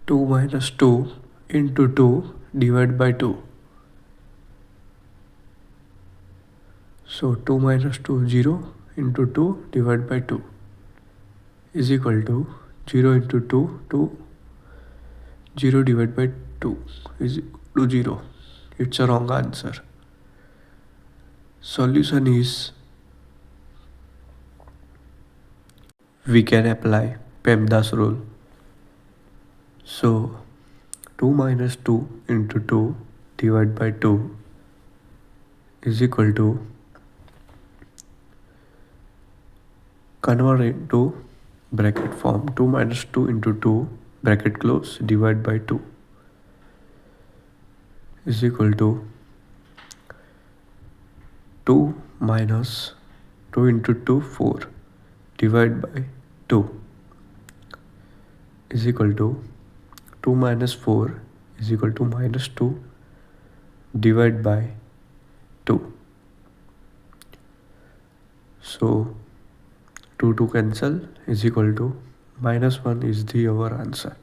2 minus 2 into 2 divided by 2. So 2 minus 2 0 into 2 divided by 2 is equal to 0 into 2 2 0 divided by 2 is equal to 0. It's a wrong answer. Solution is we can apply PEMDAS rule. So 2 minus 2 into 2 divided by 2 is equal to, convert into bracket form, 2 minus 2 into 2 bracket close divided by 2 is equal to 2 minus 2 into 2 4 divided by 2 is equal to 2 minus 4 is equal to minus 2 divided by 2. So 2 to cancel is equal to minus 1 is our answer.